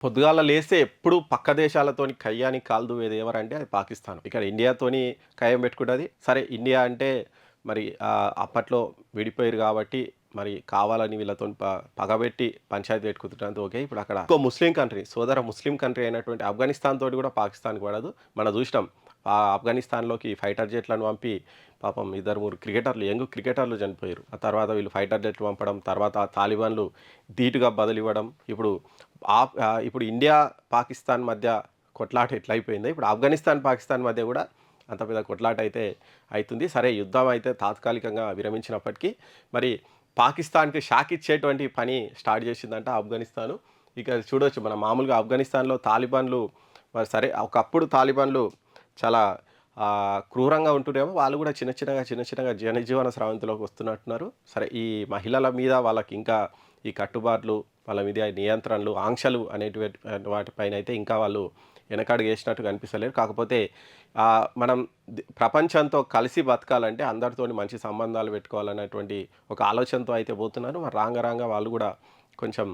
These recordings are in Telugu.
పొద్దుగాల లేస్తే ఎప్పుడు పక్క దేశాలతోని కయ్యానికి కాలు దువ్వేది ఎవరంటే అది పాకిస్తాన్. ఇక్కడ ఇండియాతోని కయ్యం పెట్టుకుంటది. సరే ఇండియా అంటే మరి అప్పట్లో విడిపోయారు కాబట్టి మరి కావాలని వీళ్ళతోని పగబెట్టి పంచాయతీ పెట్టుకుంటున్నంత ఓకే. ఇప్పుడు అక్కడ ఇంకో ముస్లిం కంట్రీ, సోదర ముస్లిం కంట్రీ అయినటువంటి ఆఫ్ఘనిస్తాన్ తోటి కూడా పాకిస్తాన్‌కి పడదు. మనం చూసినాం ఆఫ్ఘనిస్తాన్‌లోకి ఫైటర్ జెట్‌లను పంపి పాపం ఇద్దరు, ముగ్గురు క్రికెటర్లు, యంగ్ క్రికెటర్లు చనిపోయారు. ఆ తర్వాత వీళ్ళు ఫైటర్ జెట్లు పంపడం, తర్వాత తాలిబాన్లు ధీటుగా బదులివ్వడం. ఇప్పుడు ఇండియా, పాకిస్తాన్ మధ్య కొట్లాట ఎట్లయిపోయిందో, ఇప్పుడు ఆఫ్ఘనిస్తాన్, పాకిస్తాన్ మధ్య కూడా అంత పెద్ద కొట్లాట అయితే అయితుంది. సరే యుద్ధం అయితే తాత్కాలికంగా విరమించినప్పటికీ మరి పాకిస్తాన్‌కి షాక్ ఇచ్చేటువంటి పని స్టార్ట్ చేసిందంట ఆఫ్ఘనిస్తాను. ఇక చూడొచ్చు మనం మామూలుగా ఆఫ్ఘనిస్తాన్‌లో తాలిబాన్లు మరి సరే ఒకప్పుడు తాలిబాన్లు చాలా క్రూరంగా ఉంటురేమో, వాళ్ళు కూడా చిన్న చిన్నగా జనజీవన స్రవంతిలోకి వస్తున్నట్టున్నారు. సరే ఈ మహిళల మీద వాళ్ళకి ఇంకా ఈ కట్టుబాట్లు, వాళ్ళ మీద నియంత్రణలు, ఆంక్షలు వాటిపైన అయితే ఇంకా వాళ్ళు వెనకడుగు వేసినట్టు కనిపిస్తలేరు. కాకపోతే మనం ప్రపంచంతో కలిసి బతకాలంటే అందరితోని మంచి సంబంధాలు పెట్టుకోవాలనేటువంటి ఒక ఆలోచనతో అయితే పోతున్నారు. మరి రాంగ వాళ్ళు కూడా కొంచెం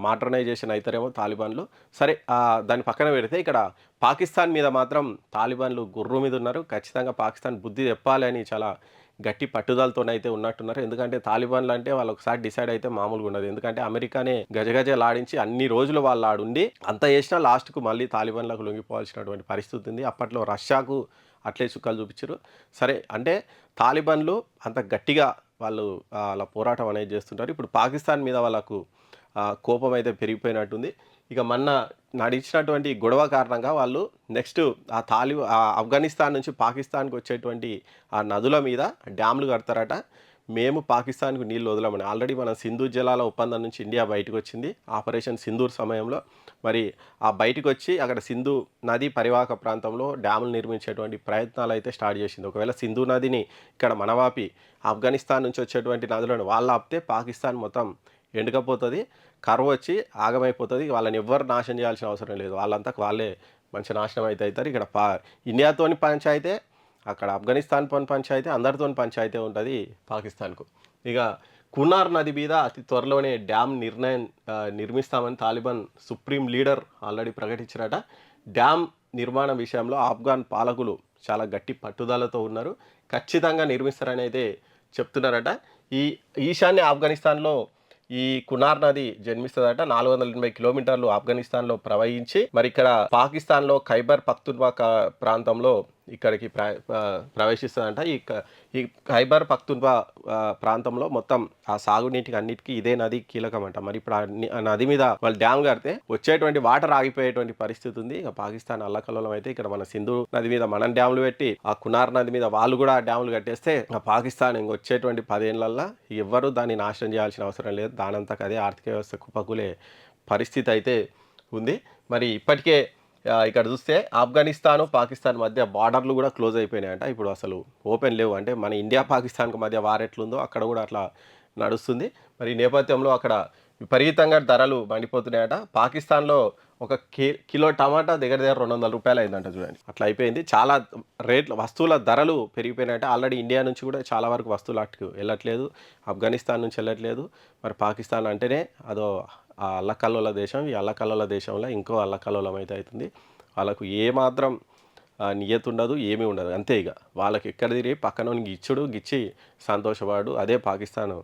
మోడర్నైజేషన్ అవుతారేమో తాలిబాన్లు. సరే దాన్ని పక్కన పెడితే ఇక్కడ పాకిస్తాన్ మీద మాత్రం తాలిబాన్లు గుర్రు మీద ఉన్నారు. ఖచ్చితంగా పాకిస్తాన్ బుద్ధి చెప్పాలి అని చాలా గట్టి పట్టుదలతోనైతే ఉన్నట్టున్నారు. ఎందుకంటే తాలిబాన్లు అంటే వాళ్ళు ఒకసారి డిసైడ్ అయితే మామూలుగా ఉండదు. ఎందుకంటే అమెరికానే గజగజలాడించి అన్ని రోజులు వాళ్ళు ఆడుండి అంత చేసినా లాస్ట్‌కు మళ్ళీ తాలిబాన్లకు లొంగిపోవాల్సినటువంటి పరిస్థితి ఉంది. అప్పట్లో రష్యాకు అట్లే చుక్కలు చూపించారు. సరే అంటే తాలిబాన్లు అంత గట్టిగా వాళ్ళు అలా పోరాటం అనేది చేస్తుంటారు. ఇప్పుడు పాకిస్తాన్ మీద వాళ్ళకు కోపం అయితే పెరిగిపోయినట్టుంది. ఇక మొన్న నడిచినటువంటి గొడవ కారణంగా వాళ్ళు నెక్స్ట్ ఆఫ్ఘనిస్తాన్ నుంచి పాకిస్తాన్‌కి వచ్చేటువంటి ఆ నదుల మీద డ్యామ్‌లు కడతారట. మేము పాకిస్తాన్‌కు నీళ్లు వదలమని. ఆల్రెడీ మన సింధు జలాల ఒప్పందం నుంచి ఇండియా బయటకొచ్చింది. ఆపరేషన్ సింధూర్ సమయంలో మరి బయటకొచ్చి అక్కడ సింధు నది పరివాహక ప్రాంతంలో డ్యాములు నిర్మించేటువంటి ప్రయత్నాలు అయితే స్టార్ట్ చేసింది. ఒకవేళ సింధు నదిని ఇక్కడ మనవాపి ఆఫ్ఘనిస్తాన్ నుంచి వచ్చేటువంటి నదులను వాళ్ళు ఆపితే పాకిస్తాన్ మొత్తం ఎండకపోతుంది, కరువు వచ్చి ఆగమైపోతుంది. వాళ్ళని ఎవ్వరు నాశనం చేయాల్సిన అవసరం లేదు. వాళ్ళంతకు వాళ్ళే మంచి నాశనం అయితే అవుతారు. ఇక్కడ ఇండియాతోని పంచాయితే, అక్కడ ఆఫ్ఘనిస్తాన్ పంచాయితే, అందరితోని పంచాయితే ఉంటుంది పాకిస్తాన్కు. ఇక కునార్ నది మీద అతి త్వరలోనే డ్యామ్ నిర్మిస్తామని తాలిబాన్ సుప్రీం లీడర్ ఆల్రెడీ ప్రకటించారట. డ్యామ్ నిర్మాణం విషయంలో ఆఫ్ఘాన్ పాలకులు చాలా గట్టి పట్టుదలతో ఉన్నారు. ఖచ్చితంగా నిర్మిస్తారని అయితే చెప్తున్నారట. ఈ ఈశాన్య ఆఫ్ఘనిస్తాన్లో ఈ కునార్ నది జన్మిస్తుందట. 480 కిలోమీటర్లు ఆఫ్ఘనిస్తాన్లో ప్రవహించి మరి ఇక్కడ పాకిస్తాన్లో ఖైబర్ పఖ్తూన్ఖ్వా ప్రాంతంలో ఇక్కడికి ప్రవేశిస్తుందంట. ఈ ఖైబర్ పఖ్తూన్ఖ్వా ప్రాంతంలో మొత్తం ఆ సాగునీటికి అన్నిటికీ ఇదే నది కీలకమంట. మరి ఇప్పుడు ఆ నది మీద వాళ్ళు డ్యామ్ కడితే వచ్చేటువంటి వాటర్ ఆగిపోయేటువంటి పరిస్థితి ఉంది. ఇక పాకిస్తాన్ అల్లకల్లోలం అయితే ఇక్కడ మన సింధు నది మీద మనం డ్యాములు పెట్టి ఆ కునార్ నది మీద వాళ్ళు కూడా డ్యాములు కట్టేస్తే పాకిస్తాన్ ఇంకొచ్చేటువంటి 10 ఏళ్లల్లో ఎవ్వరూ దాన్ని నాశనం చేయాల్సిన అవసరం లేదు. దానంతకు అదే ఆర్థిక వ్యవస్థ కుప్పకూలే పరిస్థితి అయితే ఉంది. మరి ఇప్పటికే ఇక్కడ చూస్తే ఆఫ్ఘనిస్తాను, పాకిస్తాన్ మధ్య బార్డర్లు కూడా క్లోజ్ అయిపోయినాయంట. ఇప్పుడు అసలు ఓపెన్ లేవు. అంటే మన ఇండియా, పాకిస్తాన్‌కు మధ్య వార్ ఎట్లుందో అక్కడ కూడా అట్లా నడుస్తుంది. మరి ఈ నేపథ్యంలో అక్కడ విపరీతంగా ధరలు మండిపోతున్నాయట. పాకిస్తాన్‌లో ఒక కిలో టమాటా దగ్గర దగ్గర $200 అయిందంట చూడండి. అట్లా అయిపోయింది. చాలా వస్తువుల ధరలు పెరిగిపోయినాయట. ఆల్రెడీ ఇండియా నుంచి కూడా చాలా వరకు వస్తువులు అటుకు వెళ్ళట్లేదు. ఆఫ్ఘనిస్తాన్ నుంచి వెళ్ళట్లేదు. మరి పాకిస్తాన్ అంటేనే అదో అల్లకల్లోల దేశం. ఈ అల్లకల్లోల దేశంలో ఇంకో అల్లకల్లోలం అయితే అవుతుంది. వాళ్ళకు ఏమాత్రం నియతి ఉండదు, ఏమీ ఉండదు. అంతే ఇక వాళ్ళకి ఎక్కడ తిరిగి పక్కనోనికి గిచ్చి సంతోషపడు. అదే పాకిస్తాను.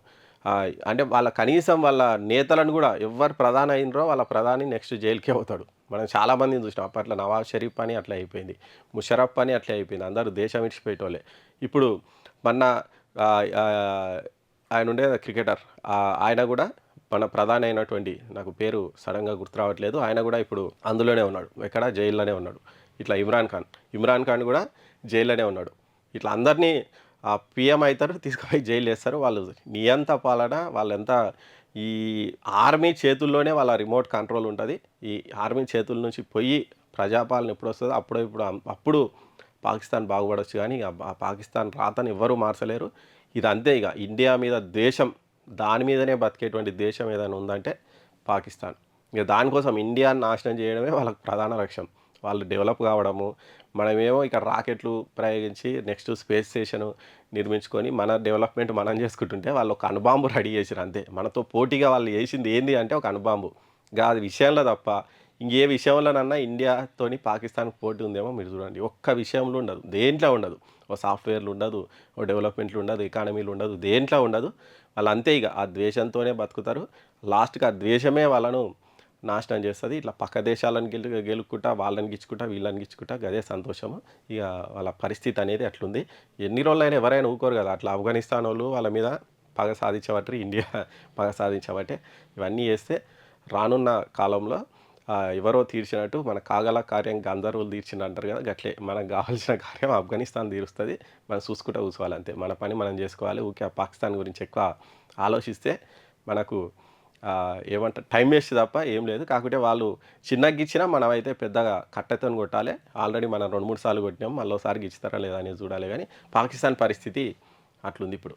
అంటే వాళ్ళ కనీసం వాళ్ళ నేతలను కూడా ఎవరు ప్రధాని అయినరో వాళ్ళ ప్రధాని నెక్స్ట్ జైలుకే అవుతాడు. మనం చాలామందిని చూసినాం. అప్పట్లో నవాజ్ షరీఫ్ పని అట్లా అయిపోయింది, ముషరఫ్ పని అట్లా అయిపోయింది. అందరూ దేశం విడిచిపెట్టేవాళ్ళే. ఇప్పుడు మొన్న ఆయన ఉండే క్రికెటర్, ఆయన కూడా మన ప్రధాని అయినటువంటి, నాకు పేరు సడన్గా గుర్తు రావట్లేదు, ఆయన కూడా ఇప్పుడు అందులోనే ఉన్నాడు. ఎక్కడ జైల్లోనే ఉన్నాడు. ఇట్లా ఇమ్రాన్ ఖాన్ కూడా జైల్లోనే ఉన్నాడు. ఇట్లా అందరినీ పీఎం అవుతారు, తీసుకుపోయి జైలు వేస్తారు. వాళ్ళు నియంత పాలన, వాళ్ళంతా ఈ ఆర్మీ చేతుల్లోనే వాళ్ళ రిమోట్ కంట్రోల్ ఉంటుంది. ఈ ఆర్మీ చేతుల నుంచి పోయి ప్రజాపాలన ఎప్పుడు వస్తుందో అప్పుడు పాకిస్తాన్ బాగుపడవచ్చు. కానీ ఆ పాకిస్తాన్ రాతను ఎవ్వరూ మార్చలేరు. ఇది అంతే. ఇక ఇండియా మీద దేశం, దాని మీదనే బతికేటువంటి దేశం ఏదైనా ఉందంటే పాకిస్తాన్. ఇక దానికోసం ఇండియాని నాశనం చేయడమే వాళ్ళకి ప్రధాన లక్ష్యం. వాళ్ళు డెవలప్ కావడము, మనమేమో ఇక్కడ రాకెట్లు ప్రయోగించి నెక్స్ట్ స్పేస్ స్టేషన్ నిర్మించుకొని మన డెవలప్మెంట్ మనం చేసుకుంటుంటే వాళ్ళు ఒక అణుబాంబు రెడీ చేసారు అంతే. మనతో పోటీగా వాళ్ళు చేసింది ఏంది అంటే ఒక అణుబాంబు. గాది విషయంలో తప్ప ఇంకే విషయంలోనన్నా ఇండియాతోని పాకిస్తాన్‌కి పోటీ ఉందేమో మీరు చూడండి. ఒక్క విషయంలో ఉండదు. దేంట్లో ఉండదు. ఓ సాఫ్ట్‌వేర్‌లో ఉండదు. ఓ డెవలప్‌మెంట్‌లో ఉండదు. ఎకానమీలో ఉండదు. దేంట్లో ఉండదు. వాళ్ళంతే ఇగ. ఆ ద్వేషంతోనే బతుకుతారు. లాస్ట్‌కి ఆ ద్వేషమే వాళ్ళను నాశనం చేస్తది. ఇట్లా పక్క దేశాలను గెలుక్కుంటా, వాళ్ళని గిచ్చుకుంటా, వీళ్ళని గిచ్చుకుంటా గదే సంతోషము. ఇగ వాళ్ళ పరిస్థితి అనేది అట్లుంది. ఎన్ని రోజులైనా ఎవరైనా ఊరుకోరు గదా! అట్లా ఆఫ్ఘనిస్తానోళ్ళు వాళ్ళ మీద పగ సాధించబట్టిరి. ఇండియా పగ సాధించబట్టే ఇవన్నీ చేస్తే రానున్న కాలంలో ఎవరో తీర్చినట్టు మన కాగల కార్యం గంధర్వులు తీర్చిండ్రు కదా! గట్లే మనకు గావాల్సిన కార్యం ఆఫ్ఘనిస్తాన్ తీరుస్తది. మనం చూసుకుంటా కూసోవాలి అంతే. మన పని మనం చేసుకోవాలి. ఊకే ఆ పాకిస్తాన్ గురించి ఎక్కువ ఆలోచిస్తే మనకు ఏమంటారు టైం వేస్ట్ తప్ప ఏం లేదు. కాకుంటే వాళ్ళు చిన్నగా గిచ్చినా మనమైతే పెద్దగా కట్టెతోని కొట్టాలే. ఆల్రెడీ మనం 2, 3 సార్లు కొట్టినాం. మళ్ళోసారి గిచ్చుతారా లేదా అనేది చూడాలి గానీ, పాకిస్తాన్ పరిస్థితి అట్లుందిప్పుడు.